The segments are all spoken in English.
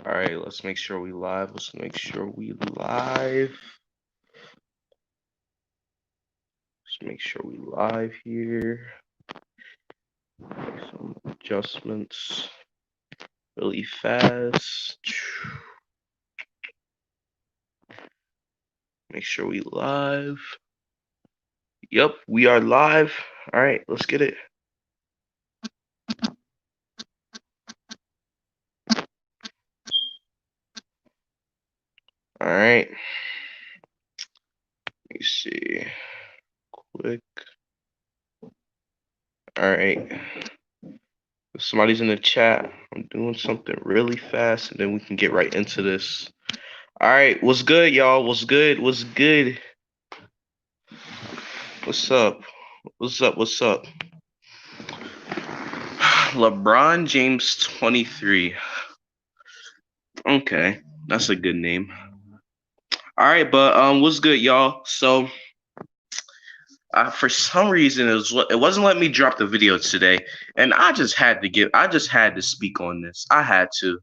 All right, let's make sure we live. Let's make sure we live. Let's make sure we live here. Make some adjustments really fast. Make sure we live. Yep, we are live. All right, let's get it. All right. Let me see. Quick. All right. If somebody's in the chat, I'm doing something really fast, and then we can get right into this. All right, what's good, y'all? What's good? What's good? What's up? What's up? What's up? LeBron James 23. Okay, that's a good name. All right, but what's good, y'all? So, for some reason, it wasn't letting me drop the video today, and I just had to speak on this. I had to.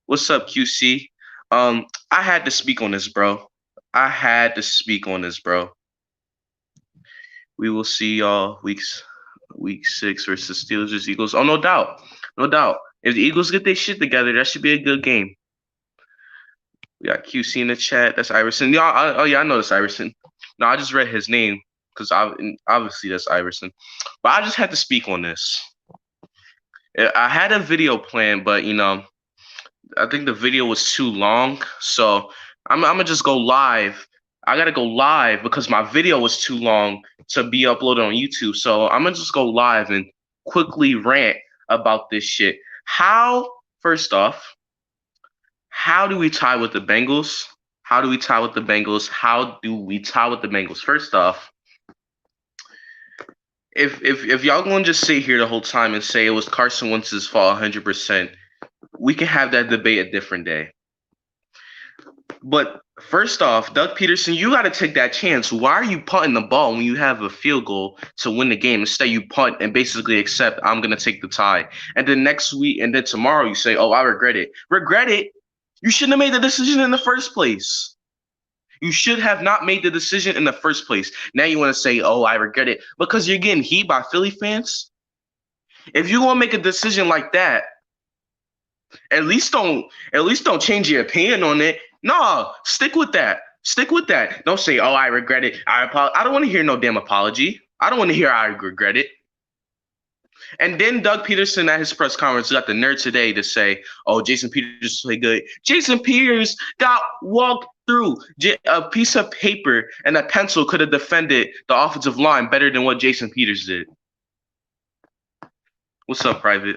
What's up, QC? I had to speak on this, bro. I had to speak on this, bro. We will see y'all week 6 versus Steelers versus Eagles. Oh, no doubt. No doubt. If the Eagles get their shit together, that should be a good game. We got QC in the chat. That's Iverson. Yeah, I know that's Iverson. No, I just read his name because obviously that's Iverson. But I just had to speak on this. I had a video planned, but I think the video was too long, so I'm gonna just go live. I gotta go live because my video was too long to be uploaded on YouTube. So I'm gonna just go live and quickly rant about this shit. First off, how do we tie with the Bengals? How do we tie with the Bengals? How do we tie with the Bengals? First off, if y'all gonna just sit here the whole time and say it was Carson Wentz's fault 100%, we can have that debate a different day. But first off, Doug Peterson, you got to take that chance. Why are you punting the ball when you have a field goal to win the game? Instead, you punt and basically accept I'm going to take the tie. And then next week and then tomorrow you say, oh, I regret it. Regret it? You shouldn't have made the decision in the first place. You should have not made the decision in the first place. Now you want to say, oh, I regret it because you're getting heat by Philly fans? If you want to make a decision like that, at least don't change your opinion on it. No, stick with that. Stick with that. Don't say, oh, I regret it. I don't want to hear no damn apology. I don't want to hear I regret it. And then Doug Peterson at his press conference got the nerve today to say, oh, Jason Peters played good. Jason Peters got walked through. A piece of paper and a pencil could have defended the offensive line better than what Jason Peters did. What's up, Private?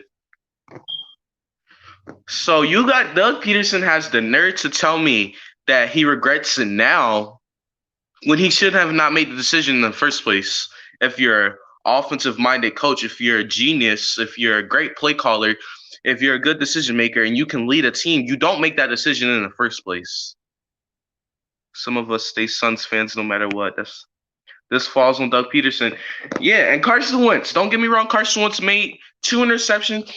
So you got Doug Peterson has the nerve to tell me that he regrets it now when he should have not made the decision in the first place. If you're an offensive-minded coach, if you're a genius, if you're a great play caller, if you're a good decision maker and you can lead a team, you don't make that decision in the first place. Some of us stay Suns fans no matter what. This falls on Doug Peterson. Yeah, and Carson Wentz. Don't get me wrong, Carson Wentz made 2 interceptions.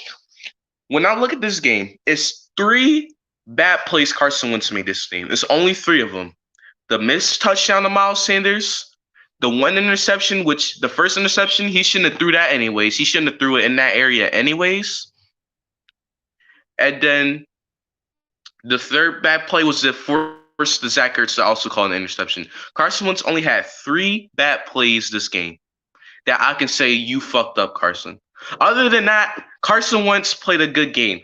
When I look at this game, it's 3 bad plays Carson Wentz made this game. It's only 3 of them. The missed touchdown to Miles Sanders, the 1 interception, which the first interception, he shouldn't have threw that anyways. He shouldn't have threw it in that area anyways. And then the 3rd bad play was the force the Zach Ertz to also call an interception. Carson Wentz only had 3 bad plays this game that I can say you fucked up, Carson. Other than that, Carson Wentz played a good game.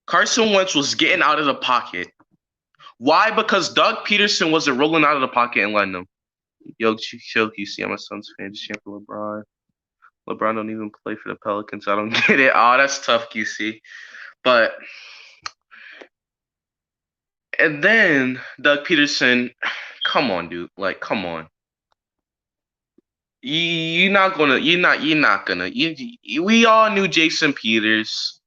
Carson Wentz was getting out of the pocket. Why? Because Doug Peterson wasn't rolling out of the pocket and letting them. Yo, QC, I'm a Suns fan. Just cheering for LeBron. LeBron don't even play for the Pelicans. I don't get it. Oh, that's tough, QC. But and then Doug Peterson, come on, dude. Like, come on. We all knew Jason Peters.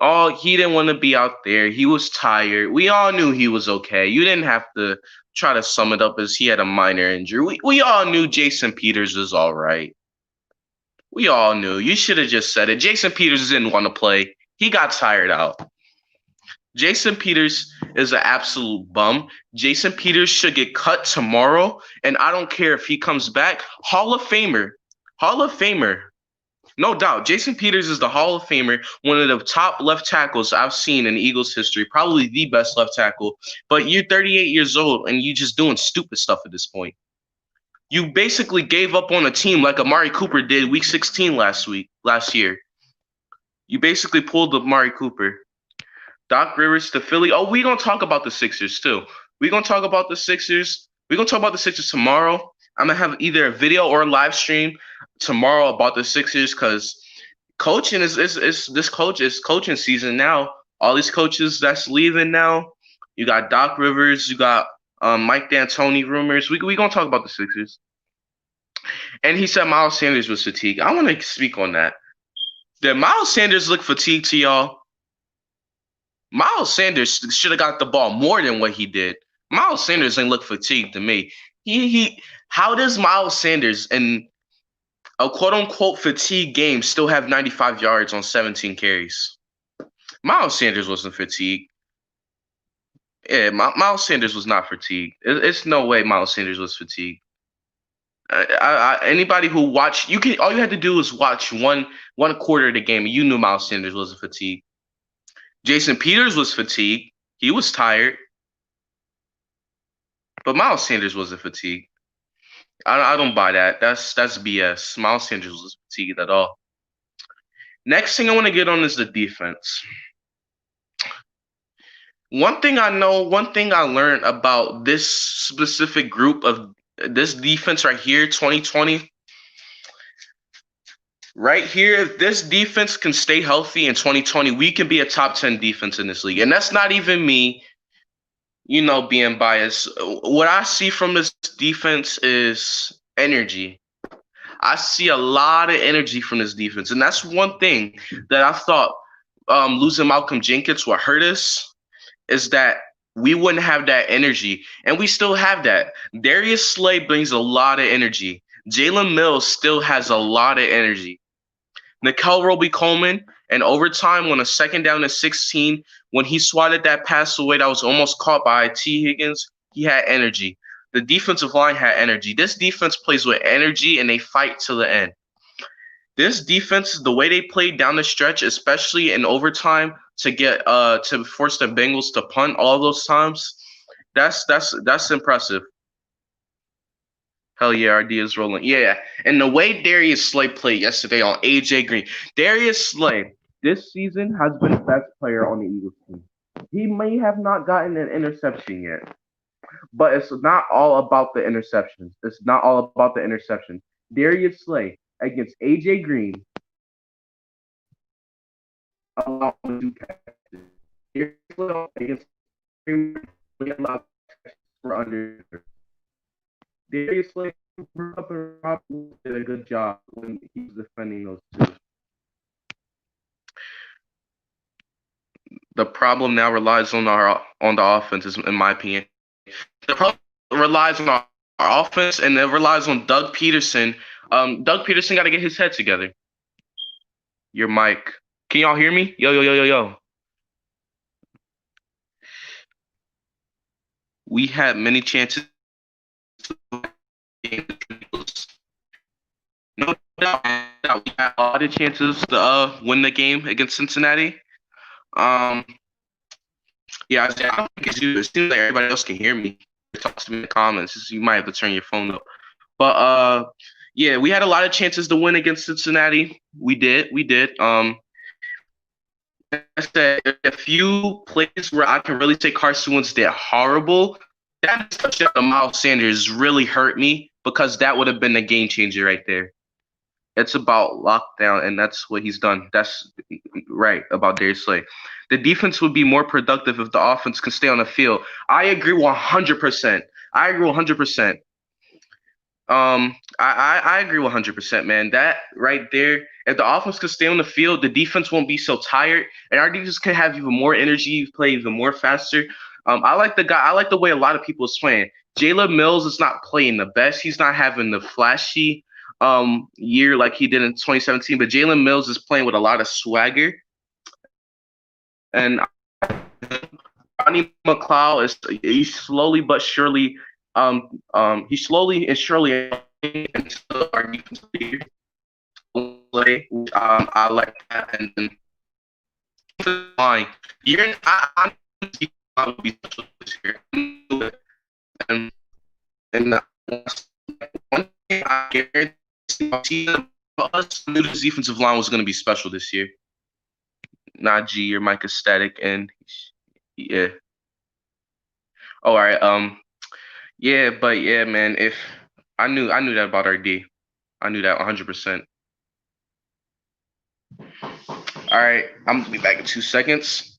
Oh, he didn't want to be out there. He was tired. We all knew he was okay. You didn't have to try to sum it up as he had a minor injury. We all knew Jason Peters was all right. We all knew. You should have just said it. Jason Peters didn't want to play. He got tired out. Jason Peters is an absolute bum. Jason Peters should get cut tomorrow, and I don't care if he comes back. Hall of Famer. Hall of Famer. No doubt. Jason Peters is the Hall of Famer, one of the top left tackles I've seen in Eagles history, probably the best left tackle. But you're 38 years old and you just doing stupid stuff at this point. You basically gave up on a team like Amari Cooper did week 16 last year. You basically pulled Amari Cooper. Doc Rivers to Philly. Oh, we gonna talk about the Sixers too. We gonna talk about the Sixers. We gonna talk about the Sixers tomorrow. I'm gonna have either a video or a live stream tomorrow about the Sixers because coaching is this coach is coaching season now. All these coaches that's leaving now. You got Doc Rivers. You got Mike D'Antoni rumors. We gonna talk about the Sixers. And he said Miles Sanders was fatigued. I want to speak on that. Did Miles Sanders look fatigued to y'all? Miles Sanders should have got the ball more than what he did. Miles Sanders didn't look fatigued to me. How does Miles Sanders in a quote unquote fatigue game still have 95 yards on 17 carries? Miles Sanders wasn't fatigued. Yeah, Miles Sanders was not fatigued. It's no way Miles Sanders was fatigued. Anybody who watched, all you had to do was watch one quarter of the game, and you knew Miles Sanders wasn't fatigued. Jason Peters was fatigued. He was tired. But Miles Sanders wasn't fatigued. I don't buy that. That's BS. Miles Sanders wasn't fatigued at all. Next thing I want to get on is the defense. One thing I learned about this specific group of this defense right here, 2020. Right here, if this defense can stay healthy in 2020, we can be a top 10 defense in this league. And that's not even me, being biased. What I see from this defense is energy. I see a lot of energy from this defense. And that's one thing that I thought losing Malcolm Jenkins would hurt us, is that we wouldn't have that energy. And we still have that. Darius Slay brings a lot of energy. Jalen Mills still has a lot of energy. Nickel Roby-Coleman, in overtime on a second down and 16, when he swatted that pass away that was almost caught by T. Higgins, he had energy. The defensive line had energy. This defense plays with energy, and they fight to the end. This defense, the way they played down the stretch, especially in overtime, to get to force the Bengals to punt all those times, that's impressive. Hell yeah, our D is rolling. Yeah, and the way Darius Slay played yesterday on AJ Green. Darius Slay this season has been the best player on the Eagles team. He may have not gotten an interception yet, but it's not all about the interceptions. Darius Slay against AJ Green allowed him to catch it. Darius Slay against Green allowed for under. Darius Slay did a good job when he was defending those two. The problem now relies on the offense, in my opinion. The problem relies on our offense, and it relies on Doug Peterson. Doug Peterson got to get his head together. Your mic. Can y'all hear me? Yo. We had many chances. No doubt, we had a lot of chances to win the game against Cincinnati. Yeah, I don't think it's you. It seems like everybody else can hear me. Talk to me in the comments. You might have to turn your phone up. But yeah, we had a lot of chances to win against Cincinnati. We did. I said a few plays where I can really say Carson Wentz did horrible. That touchdown to Miles Sanders really hurt me because that would have been the game changer right there. It's about lockdown, and that's what he's done. That's right about Darius Slay. The defense would be more productive if the offense can stay on the field. I agree 100%. I agree 100%. I agree 100%, man. That right there, if the offense could stay on the field, the defense won't be so tired, and our defense can have even more energy, play even more faster. I like the way a lot of people is playing. Jalen Mills is not playing the best. He's not having the flashy year like he did in 2017, but Jalen Mills is playing with a lot of swagger. And Ronnie McLeod is he's slowly but surely he's slowly and surely into our defensive leader play, which I like that. And then line, I honestly thought would be special this year. And and one thing I guarantee us knew this defensive line was going to be special this year. Najee or Micah Static, and yeah. Oh, all right. Yeah, but yeah, man. If I knew that about our D. I knew that 100%. All right, I'm gonna be back in 2 seconds.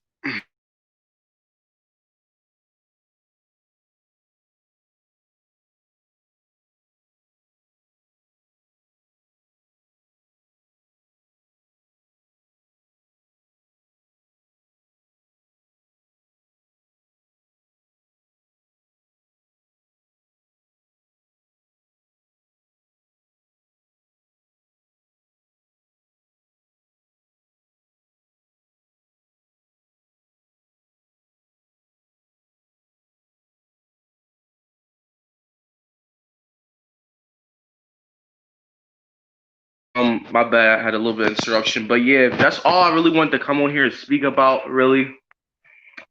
My bad. I had a little bit of interruption, but yeah, that's all I really wanted to come on here and speak about. Really,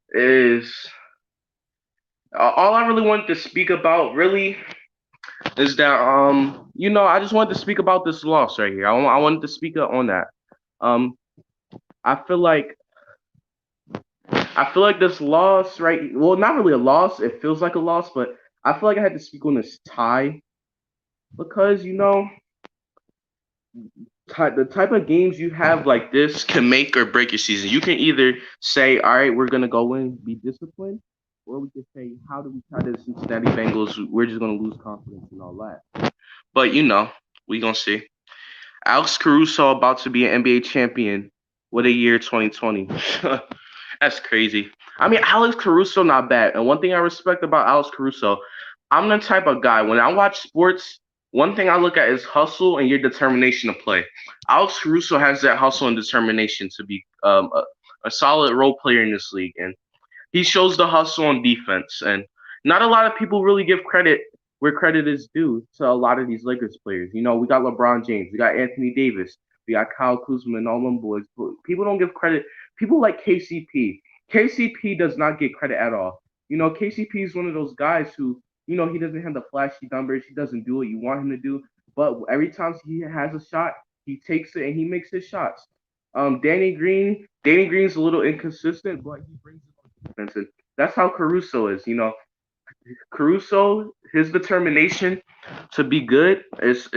is all I really wanted to speak about. Really, is that I just wanted to speak about this loss right here. I wanted to speak on that. Um, I feel like this loss, right? Well, not really a loss. It feels like a loss, but I feel like I had to speak on this tie because the type of games you have like this can make or break your season. You can either say, "All right, we're gonna go in, be disciplined," or we can say, "How do we tie the Cincinnati Bengals? We're just gonna lose confidence and all that." But we gonna see. Alex Caruso about to be an NBA champion. What a year 2020. That's crazy. I mean, Alex Caruso not bad. And one thing I respect about Alex Caruso, I'm the type of guy when I watch sports, one thing I look at is hustle and your determination to play. Alex Caruso has that hustle and determination to be a solid role player in this league, and he shows the hustle on defense. And not a lot of people really give credit where credit is due to a lot of these Lakers players. We got LeBron James, we got Anthony Davis, we got Kyle Kuzma and all them boys. But people don't give credit. People like KCP. KCP does not get credit at all. KCP is one of those guys who, he doesn't have the flashy numbers. He doesn't do what you want him to do. But every time he has a shot, he takes it and he makes his shots. Danny Green's a little inconsistent, but he brings it on defense. And that's how Caruso is. Caruso, his determination to be good is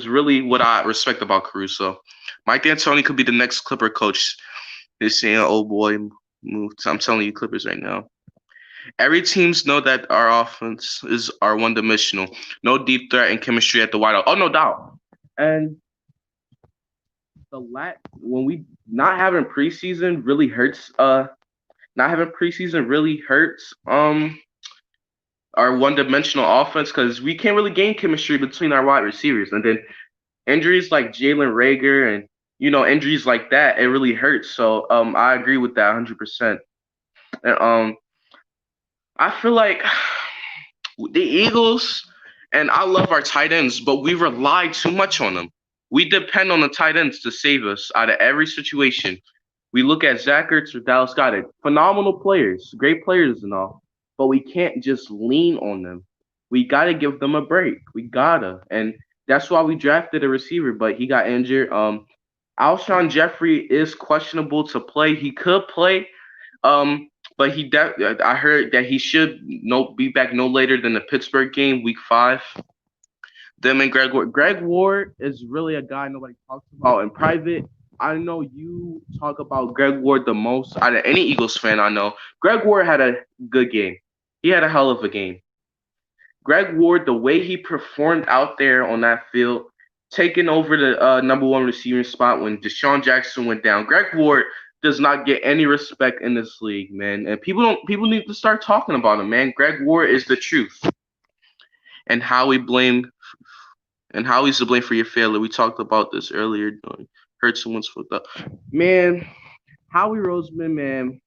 really what I respect about Caruso. Mike D'Antoni could be the next Clipper coach. He's saying, "Oh boy, move." I'm telling you, Clippers right now. Every teams know that our offense is our one dimensional. No deep threat and chemistry at the wide out. Oh, no doubt. And when we not having preseason really hurts. Not having preseason really hurts. Our one dimensional offense because we can't really gain chemistry between our wide receivers, and then injuries like Jalen Rager and injuries like that, it really hurts. So I agree with that 100%. And I feel like the Eagles, and I love our tight ends, but we rely too much on them. We depend on the tight ends to save us out of every situation. We look at Zach Ertz or Dallas Goedert, phenomenal players, great players and all, but we can't just lean on them. We gotta give them a break. We gotta, and that's why we drafted a receiver, but he got injured. Alshon Jeffrey is questionable to play. He could play, but I heard that he should be back no later than the Pittsburgh game, Week 5. Them and Greg Ward. Greg Ward is really a guy nobody talks about in private. I know you talk about Greg Ward the most out of any Eagles fan I know. Greg Ward had a good game. He had a hell of a game. Greg Ward, the way he performed out there on that field, taking over the number one receiving spot when Deshaun Jackson went down. Greg Ward does not get any respect in this league, man. And people need to start talking about him, man. Greg Ward is the truth. And how he's to blame for your failure. We talked about this earlier. Heard someone's fucked up. Man, Howie Roseman, man.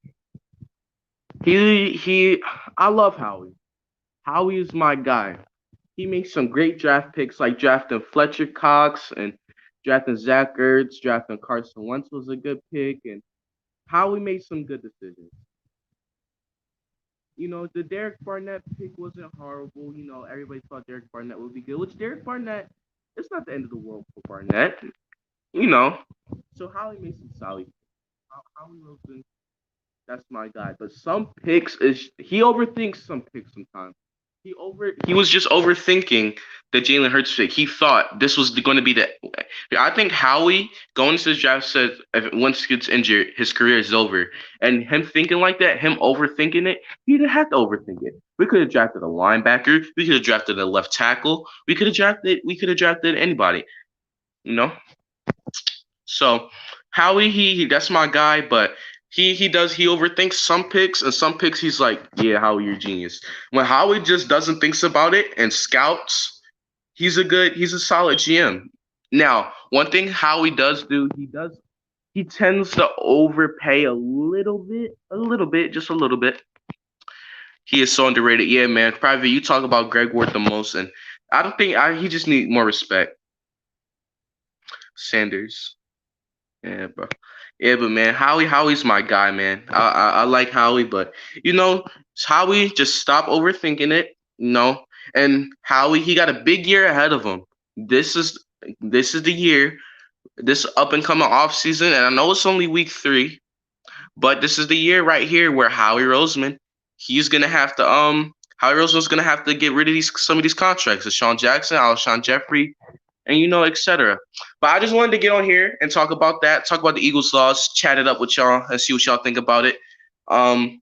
He. I love Howie. Howie is my guy. He makes some great draft picks, like drafting Fletcher Cox and drafting Zach Ertz, drafting Carson Wentz was a good pick, and Howie made some good decisions. The Derek Barnett pick wasn't horrible. Everybody thought Derek Barnett would be good, which Derek Barnett, it's not the end of the world for Barnett. You know, so Howie made some solid. Howie Wilson, that's my guy. But some picks is he overthinks some picks sometimes. He was just overthinking the Jalen Hurts pick. He thought this was going to be the. I think Howie going into this draft said if Wentz gets injured, his career is over. And him thinking like that, him overthinking it, he didn't have to overthink it. We could have drafted a linebacker. We could have drafted a left tackle. We could have drafted anybody. You know. So Howie, he that's my guy, but he overthinks some picks and some picks he's like, yeah, Howie, you're a genius. When Howie just doesn't thinks about it and scouts, he's a solid GM. Now, one thing Howie does do, he tends to overpay a little bit, just a little bit. He is so underrated. Yeah, man. Private, you talk about Greg Ward the most, and I don't think he just need more respect. Sanders. Yeah, bro. Yeah, but man, Howie's my guy, man. I like Howie, but you know, Howie just stop overthinking it, And Howie, he got a big year ahead of him. This is the year, this up and coming off season, and I know it's only week 3, but this is the year right here where he's gonna have to Howie Roseman's gonna have to get rid of some of these contracts. Sean Jackson, Alshon Jeffrey, and etc. But I just wanted to get on here and talk about that, talk about the Eagles loss, chat it up with y'all, and see what y'all think about it. Um,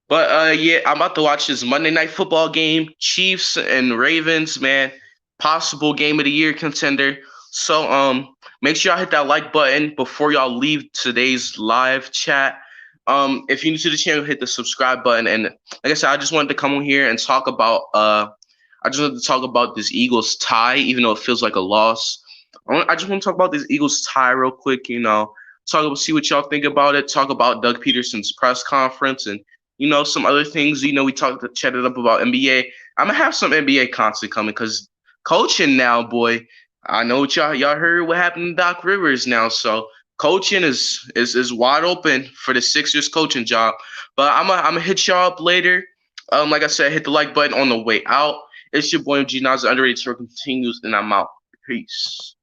but yeah, I'm about to watch this Monday Night Football game, Chiefs and Ravens, man, possible game of the year contender. So make sure y'all hit that like button before y'all leave today's live chat. If you're new to the channel, hit the subscribe button. And like I said, I just wanted to come on here and talk about this Eagles tie, even though it feels like a loss. I just want to talk about this Eagles tie real quick. See what y'all think about it. Talk about Doug Peterson's press conference and some other things. We chatted up about NBA. I'm gonna have some NBA content coming because coaching now, boy. I know what y'all heard what happened to Doc Rivers now, so coaching is wide open for the Sixers coaching job. But I'm gonna hit y'all up later. Like I said, hit the like button on the way out. It's your boy MG Nas, the underrated story continues, and I'm out. Peace.